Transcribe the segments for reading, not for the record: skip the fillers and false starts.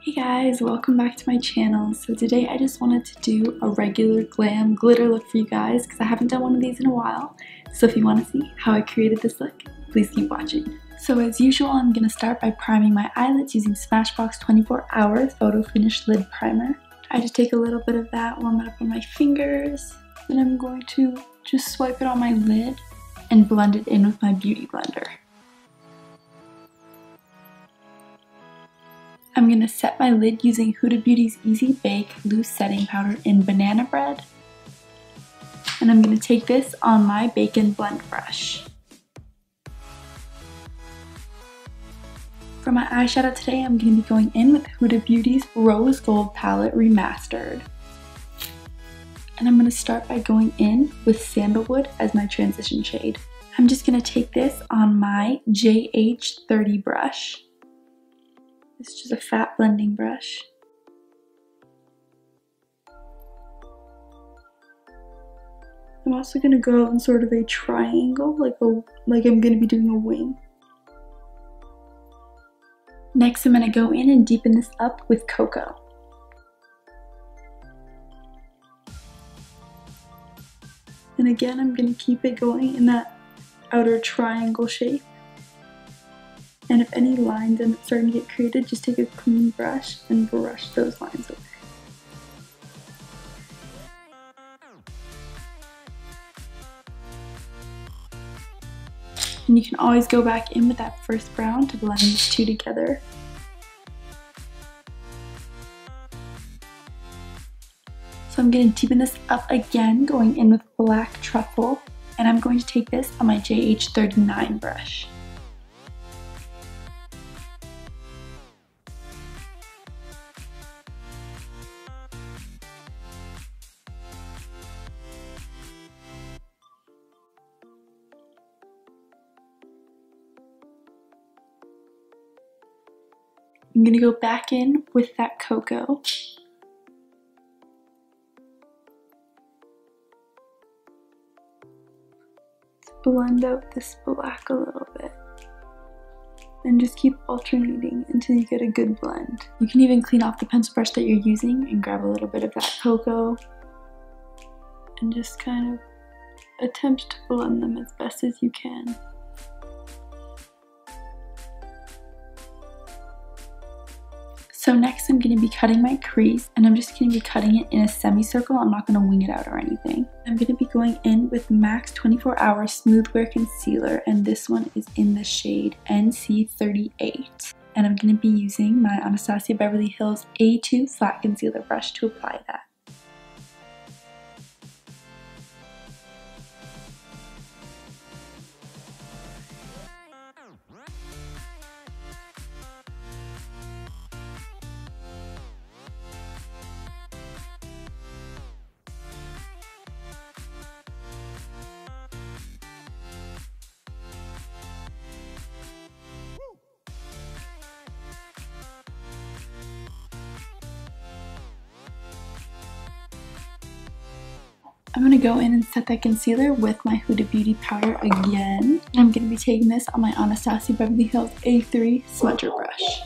Hey guys, welcome back to my channel. So today I just wanted to do a regular glam glitter look for you guys because I haven't done one of these in a while. So if you want to see how I created this look, please keep watching. So as usual, I'm going to start by priming my eyelids using Smashbox 24-hour Photo Finish Lid Primer. I just take a little bit of that, warm it up on my fingers, then I'm going to just swipe it on my lid and blend it in with my beauty blender. I'm going to set my lid using Huda Beauty's Easy Bake Loose Setting Powder in Banana Bread. And I'm going to take this on my Bacon Blend brush. For my eyeshadow today, I'm going to be going in with Huda Beauty's Rose Gold Palette Remastered. And I'm going to start by going in with Sandalwood as my transition shade. I'm just going to take this on my JH30 brush. It's just a fat blending brush. I'm also going to go in sort of a triangle, like I'm going to be doing a wing. Next, I'm going to go in and deepen this up with Coco. And again, I'm going to keep it going in that outer triangle shape. And if any lines end up starting to get created, just take a clean brush and brush those lines away. And you can always go back in with that first brown to blend these two together. So I'm going to deepen this up again, going in with Black Truffle, and I'm going to take this on my JH39 brush. I'm going to go back in with that Coco. Blend out this black a little bit. And just keep alternating until you get a good blend. You can even clean off the pencil brush that you're using and grab a little bit of that Coco. And just kind of attempt to blend them as best as you can. So next I'm going to be cutting my crease, and I'm just going to be cutting it in a semicircle. I'm not going to wing it out or anything. I'm going to be going in with MAC's 24-hour Smooth Wear Concealer, and this one is in the shade NC38. And I'm going to be using my Anastasia Beverly Hills A2 flat concealer brush to apply that. I'm going to go in and set that concealer with my Huda Beauty powder again. And I'm going to be taking this on my Anastasia Beverly Hills A3 smudger brush.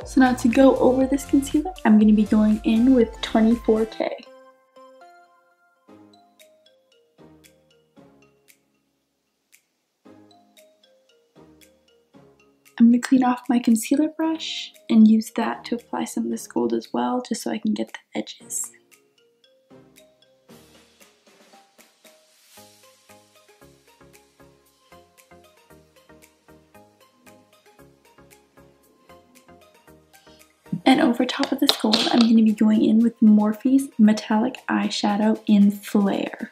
So now to go over this concealer, I'm going to be going in with 24K. I'm going to clean off my concealer brush and use that to apply some of this gold as well, just so I can get the edges. And over top of this gold, I'm going to be going in with Morphe's Metallic Eyeshadow in Flare.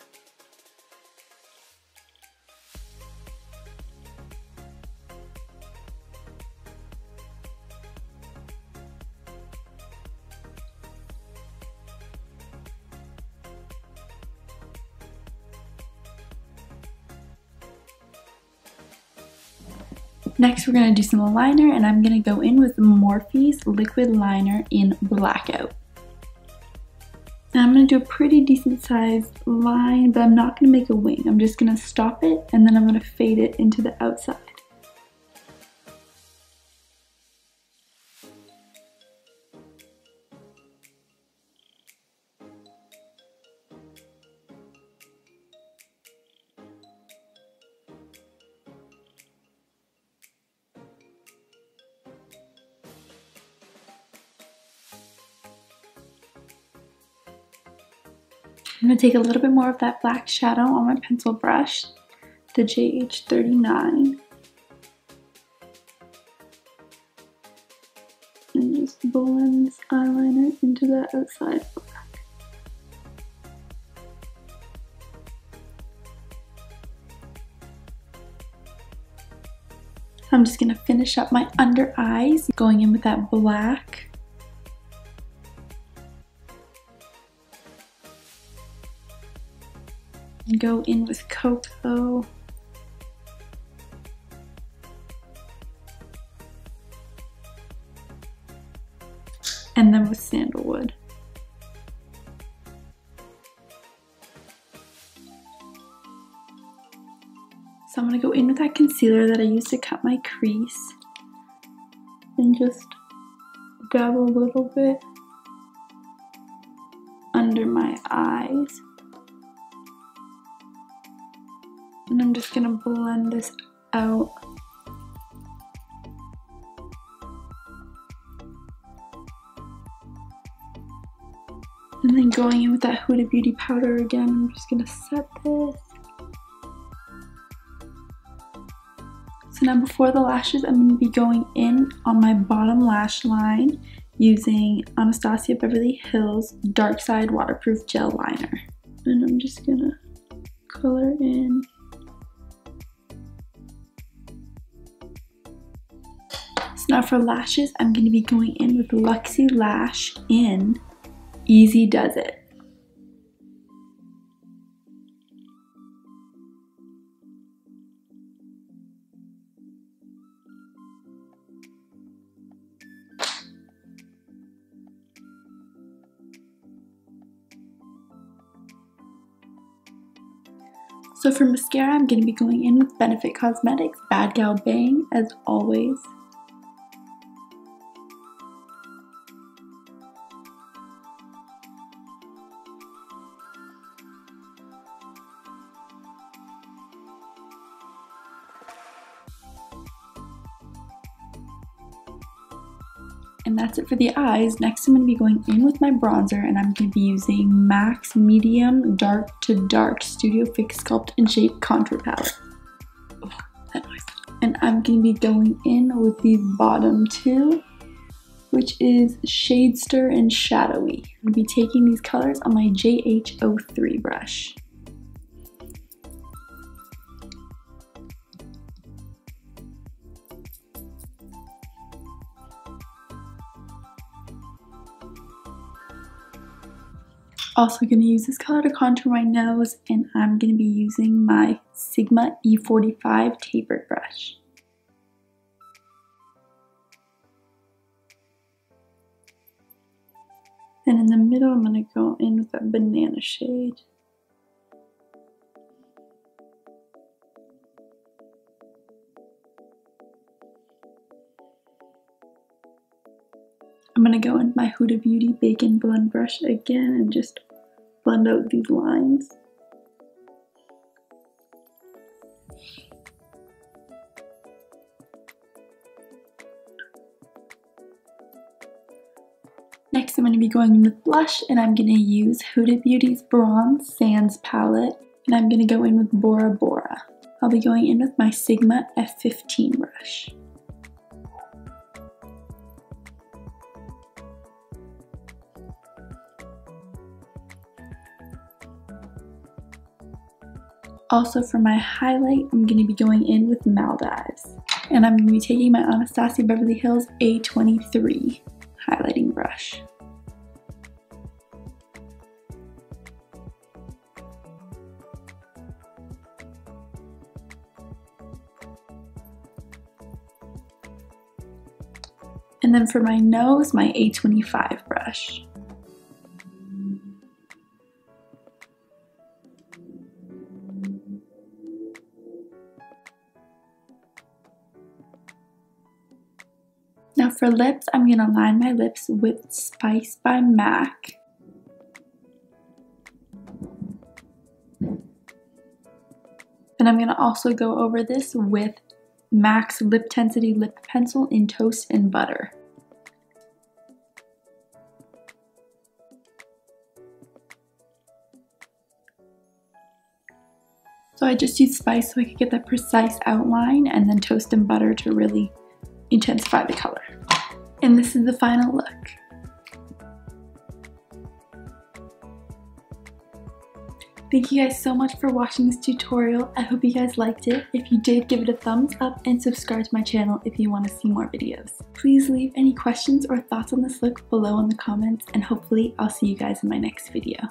Next, we're going to do some liner, and I'm going to go in with Morphe's Liquid Liner in Blackout. And I'm going to do a pretty decent sized line, but I'm not going to make a wing. I'm just going to stop it and then I'm going to fade it into the outside. I'm going to take a little bit more of that black shadow on my pencil brush, the JH39, and just blend this eyeliner into the outside black. I'm just going to finish up my under eyes, going in with that black. And go in with Coco. And then with Sandalwood. So I'm going to go in with that concealer that I used to cut my crease. And just dab a little bit under my eyes. And I'm just going to blend this out. And then going in with that Huda Beauty powder again, I'm just going to set this. So now before the lashes, I'm going to be going in on my bottom lash line using Anastasia Beverly Hills Darkside Waterproof Gel Liner. And I'm just going to color in. So now for lashes, I'm going to be going in with LuxyLash in Easy Does It. So for mascara, I'm going to be going in with Benefit Cosmetics Bad Gal Bang, as always. And that's it for the eyes. Next, I'm going to be going in with my bronzer, and I'm going to be using MAC's Medium Dark to Dark Studio Fix Sculpt and Shape Contour Palette. Oh, that noise. And I'm going to be going in with these bottom two, which is Shadester and Shadowy. I'm going to be taking these colors on my JH03 brush. Also going to use this color to contour my nose, and I'm going to be using my Sigma E45 tapered brush. And in the middle, I'm going to go in with that banana shade. I'm going to go in with my Huda Beauty Bacon Blend Brush again and just blend out these lines. Next, I'm going to be going in with blush, and I'm going to use Huda Beauty's Bronze Sands palette, and I'm going to go in with Bora. I'll be going in with my Sigma F15 brush. Also for my highlight, I'm going to be going in with Maldives. And I'm going to be taking my Anastasia Beverly Hills A23 highlighting brush. And then for my nose, my A25 brush. for lips, I'm going to line my lips with Spice by MAC. Then I'm going to also go over this with MAC's Liptensity Lip Pencil in Toast and Butter. So I just used Spice so I could get that precise outline, and then Toast and Butter to really intensify the color. And this is the final look. Thank you guys so much for watching this tutorial. I hope you guys liked it. If you did, give it a thumbs up and subscribe to my channel if you want to see more videos. Please leave any questions or thoughts on this look below in the comments, and hopefully I'll see you guys in my next video.